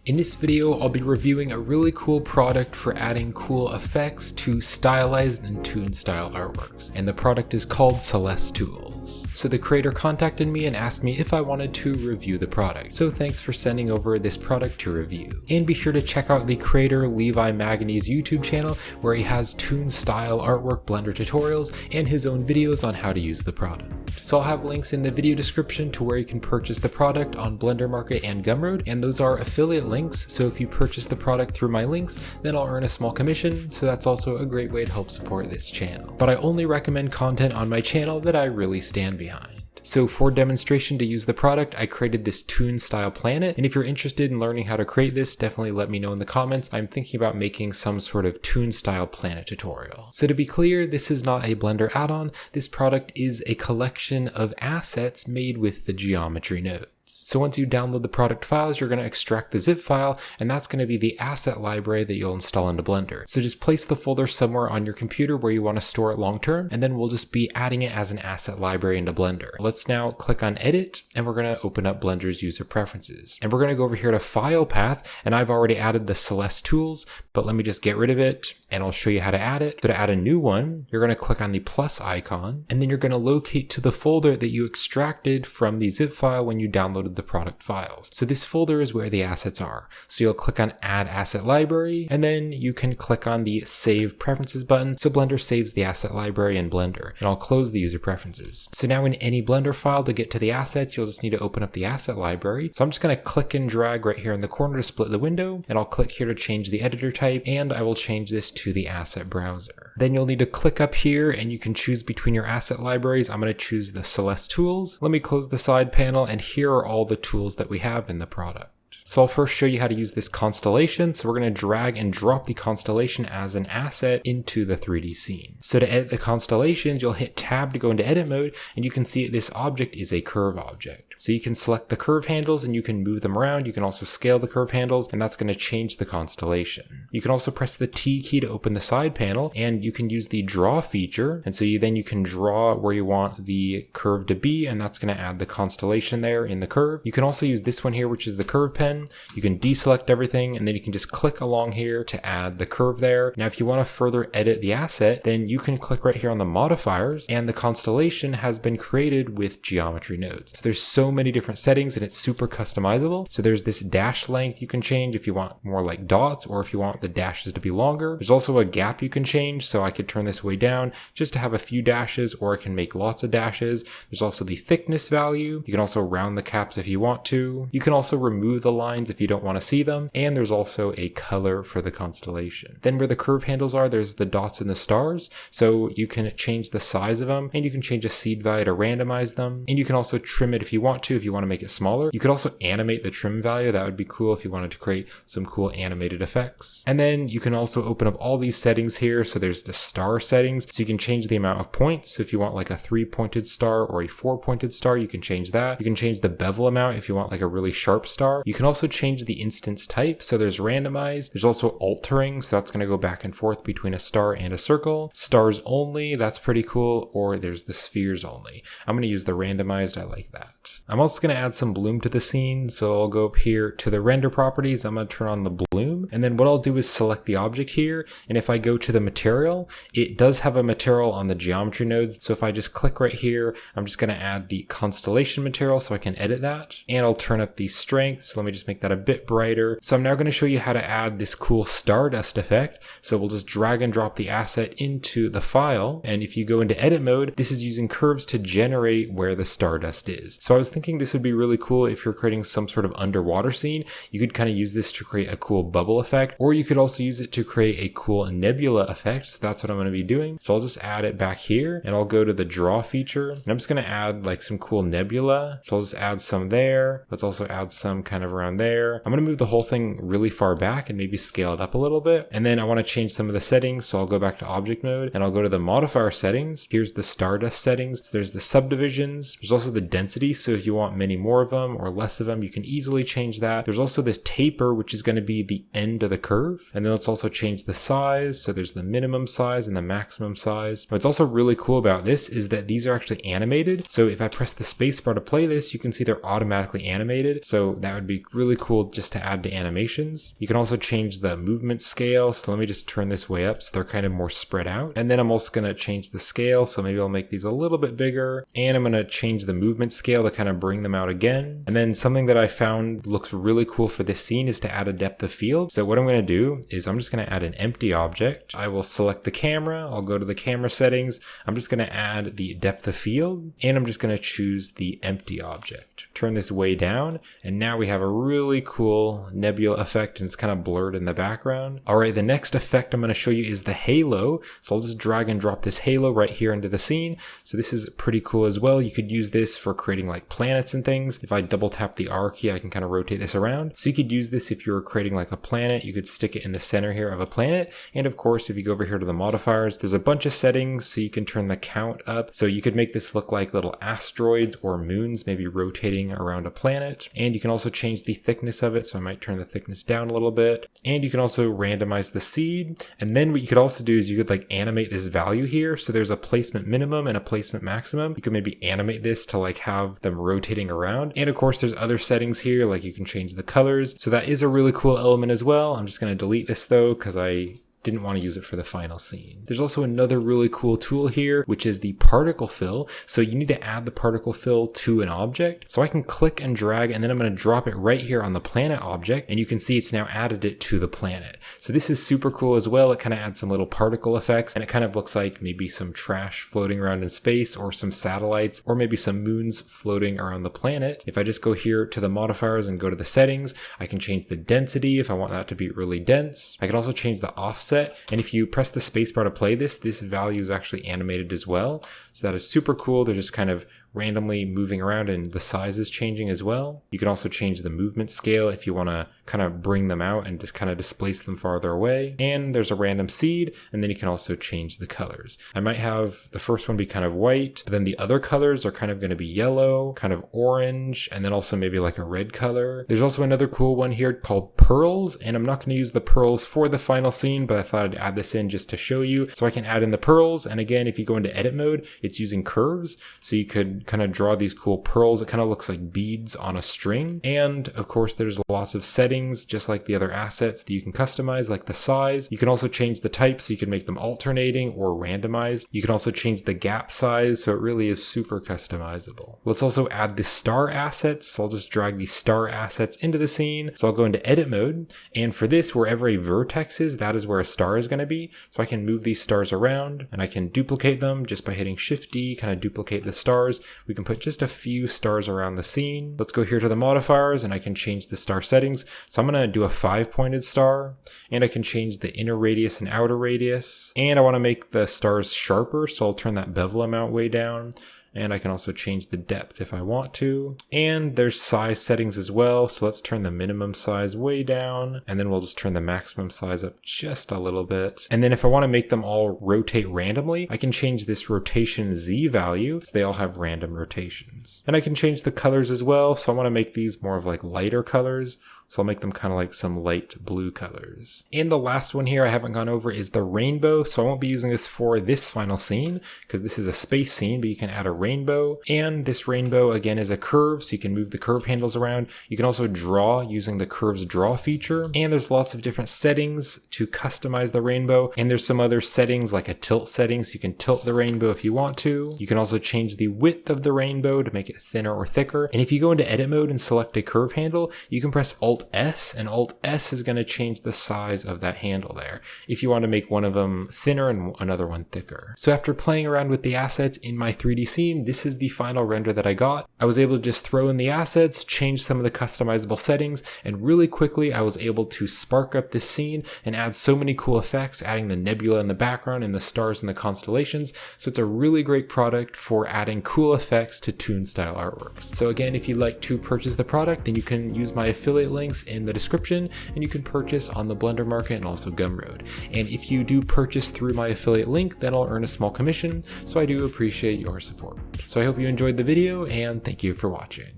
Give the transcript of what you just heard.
In this video, I'll be reviewing a really cool product for adding cool effects to stylized and toon style artworks, and the product is called CelesTools. So the creator contacted me and asked me if I wanted to review the product, so thanks for sending over this product to review. And be sure to check out the creator Levi Magny's YouTube channel, where he has toon style artwork Blender tutorials and his own videos on how to use the product. So I'll have links in the video description to where you can purchase the product on Blender Market and Gumroad, and those are affiliate links, so if you purchase the product through my links, then I'll earn a small commission, so that's also a great way to help support this channel. But I only recommend content on my channel that I really stand behind. So for demonstration to use the product, I created this toon style planet, and if you're interested in learning how to create this, definitely let me know in the comments. I'm thinking about making some sort of toon style planet tutorial. So to be clear, this is not a Blender add-on, this product is a collection of assets made with the geometry nodes. So once you download the product files, you're going to extract the zip file, and that's going to be the asset library that you'll install into Blender. So just place the folder somewhere on your computer where you want to store it long term, and then we'll just be adding it as an asset library into Blender. Let's now click on Edit, and we're going to open up Blender's user preferences. And we're going to go over here to File Path, and I've already added the CelesTools, but let me just get rid of it, and I'll show you how to add it. So to add a new one, you're going to click on the plus icon, and then you're going to locate to the folder that you extracted from the zip file when you downloaded the product files. So this folder is where the assets are. So you'll click on Add Asset Library, and then you can click on the Save Preferences button, so Blender saves the asset library in Blender, and I'll close the user preferences. So now in any Blender file, to get to the assets, you'll just need to open up the asset library. So I'm just going to click and drag right here in the corner to split the window, and I'll click here to change the editor type, and I will change this to the asset browser. Then you'll need to click up here, and you can choose between your asset libraries. I'm going to choose the CelesTools. Let me close the side panel, and here are all the tools that we have in the product. So I'll first show you how to use this Constellation. So we're going to drag and drop the Constellation as an asset into the 3D scene. So to edit the constellations, you'll hit Tab to go into edit mode, and you can see this object is a curve object. So you can select the curve handles and you can move them around. You can also scale the curve handles, and that's going to change the constellation. You can also press the T key to open the side panel, and you can use the draw feature. And so you can draw where you want the curve to be, and that's going to add the constellation there in the curve. You can also use this one here, which is the curve pen. You can deselect everything, and then you can just click along here to add the curve there. Now, if you want to further edit the asset, then you can click right here on the modifiers, and the constellation has been created with geometry nodes. So there's so many different settings, and it's super customizable. So there's this dash length you can change if you want more like dots, or if you want the dashes to be longer. There's also a gap you can change, so I could turn this way down just to have a few dashes, or I can make lots of dashes. There's also the thickness value. You can also round the caps if you want to. You can also remove the lines if you don't want to see them, and there's also a color for the constellation. Then where the curve handles are, there's the dots and the stars, so you can change the size of them, and you can change a seed value to randomize them, and you can also trim it if you want to, if you want to make it smaller. You could also animate the trim value. That would be cool if you wanted to create some cool animated effects. And then you can also open up all these settings here. So there's the star settings, so you can change the amount of points. So if you want like a 3-pointed star or a 4-pointed star, you can change that. You can change the bevel amount if you want like a really sharp star. You can also change the instance type. So there's randomized. There's also altering, so that's going to go back and forth between a star and a circle. Stars only, that's pretty cool. Or there's the spheres only. I'm going to use the randomized. I like that. I'm also going to add some bloom to the scene. So I'll go up here to the render properties. I'm going to turn on the bloom. And then what I'll do is select the object here. And if I go to the material, it does have a material on the geometry nodes. So if I just click right here, I'm just going to add the constellation material so I can edit that. And I'll turn up the strength. So let me just make that a bit brighter. So I'm now going to show you how to add this cool Stardust effect. So we'll just drag and drop the asset into the file. And if you go into edit mode, this is using curves to generate where the Stardust is. So I was thinking this would be really cool if you're creating some sort of underwater scene. You could kind of use this to create a cool bubble effect, or you could also use it to create a cool nebula effect. So that's what I'm going to be doing. So I'll just add it back here, and I'll go to the draw feature, and I'm just going to add like some cool nebula. So I'll just add some there. Let's also add some kind of around there. I'm going to move the whole thing really far back and maybe scale it up a little bit. And then I want to change some of the settings. So I'll go back to object mode, and I'll go to the modifier settings. Here's the Stardust settings. So there's the subdivisions. There's also the density. So if you want many more of them or less of them, you can easily change that. There's also this taper, which is going to be the end of the curve. And then let's also change the size. So there's the minimum size and the maximum size. What's also really cool about this is that these are actually animated. So if I press the space bar to play this, you can see they're automatically animated. So that would be really cool just to add to animations. You can also change the movement scale. So let me just turn this way up so they're kind of more spread out. And then I'm also going to change the scale. So maybe I'll make these a little bit bigger, and I'm going to change the movement scale to kind of bring them out again. And then something that I found looks really cool for this scene is to add a depth of field. So what I'm going to do is I'm just going to add an empty object. I will select the camera. I'll go to the camera settings. I'm just going to add the depth of field, and I'm just going to choose the empty object. Turn this way down, and now we have a really cool nebula effect, and it's kind of blurred in the background. All right, the next effect I'm going to show you is the halo. So I'll just drag and drop this halo right here into the scene. So this is pretty cool as well. You could use this for creating like planets and things. If I double tap the R key, I can kind of rotate this around. So you could use this if you were creating like a planet. You could stick it in the center here of a planet. And of course, if you go over here to the modifiers, there's a bunch of settings so you can turn the count up. So you could make this look like little asteroids or moons, maybe rotating around a planet. And you can also change the thickness of it. So I might turn the thickness down a little bit. And you can also randomize the seed. And then what you could also do is you could like animate this value here. So there's a placement minimum and a placement maximum. You could maybe animate this to like have them rotating around. And of course, there's other settings here, like you can change the colors. So that is a really cool element as well. I'm just going to delete this though, because I didn't want to use it for the final scene. There's also another really cool tool here, which is the particle fill. So you need to add the particle fill to an object. So I can click and drag, and then I'm going to drop it right here on the planet object, and you can see it's now added it to the planet. So this is super cool as well. It kind of adds some little particle effects, and it kind of looks like maybe some trash floating around in space, or some satellites, or maybe some moons floating around the planet. If I just go here to the modifiers and go to the settings, I can change the density if I want that to be really dense. I can also change the offset. And if you press the spacebar to play this value is actually animated as well. So that is super cool. They're just kind of randomly moving around, and the size is changing as well. You can also change the movement scale if you want to kind of bring them out and just kind of displace them farther away. And there's a random seed, and then you can also change the colors. I might have the first one be kind of white, but then the other colors are kind of going to be yellow, kind of orange, and then also maybe like a red color. There's also another cool one here called pearls, and I'm not going to use the pearls for the final scene, but I thought I'd add this in just to show you. So I can add in the pearls, and again, if you go into edit mode, it's using curves, so you could kind of draw these cool pearls. It kind of looks like beads on a string. And of course, there's lots of settings, just like the other assets that you can customize, like the size. You can also change the type, so you can make them alternating or randomized. You can also change the gap size, so it really is super customizable. Let's also add the star assets. So I'll just drag these star assets into the scene. So I'll go into edit mode, and for this, wherever a vertex is, that is where a star is going to be. So I can move these stars around, and I can duplicate them just by hitting Shift D, kind of duplicate the stars. We can put just a few stars around the scene. Let's go here to the modifiers, and I can change the star settings. So I'm going to do a 5-pointed star, and I can change the inner radius and outer radius. And I want to make the stars sharper, so I'll turn that bevel amount way down. And I can also change the depth if I want to. And there's size settings as well. So let's turn the minimum size way down. And then we'll just turn the maximum size up just a little bit. And then if I want to make them all rotate randomly, I can change this rotation Z value. So they all have random rotations. And I can change the colors as well. So I want to make these more of like lighter colors. So I'll make them kind of like some light blue colors. And the last one here I haven't gone over is the rainbow. So I won't be using this for this final scene because this is a space scene, but you can add a rainbow. And this rainbow again is a curve, so you can move the curve handles around. You can also draw using the curves draw feature. And there's lots of different settings to customize the rainbow. And there's some other settings like a tilt setting, so you can tilt the rainbow if you want to. You can also change the width of the rainbow to make it thinner or thicker. And if you go into edit mode and select a curve handle, you can press Alt S, and Alt S is going to change the size of that handle there if you want to make one of them thinner and another one thicker. So after playing around with the assets in my 3D scene, this is the final render that I got. I was able to just throw in the assets, change some of the customizable settings, and really quickly I was able to spark up this scene and add so many cool effects, adding the nebula in the background and the stars and the constellations. So it's a really great product for adding cool effects to toon style artworks. So again, if you'd like to purchase the product, then you can use my affiliate links in the description, and you can purchase on the Blender Market and also Gumroad. And if you do purchase through my affiliate link, then I'll earn a small commission, so I do appreciate your support. So I hope you enjoyed the video, and thank you for watching.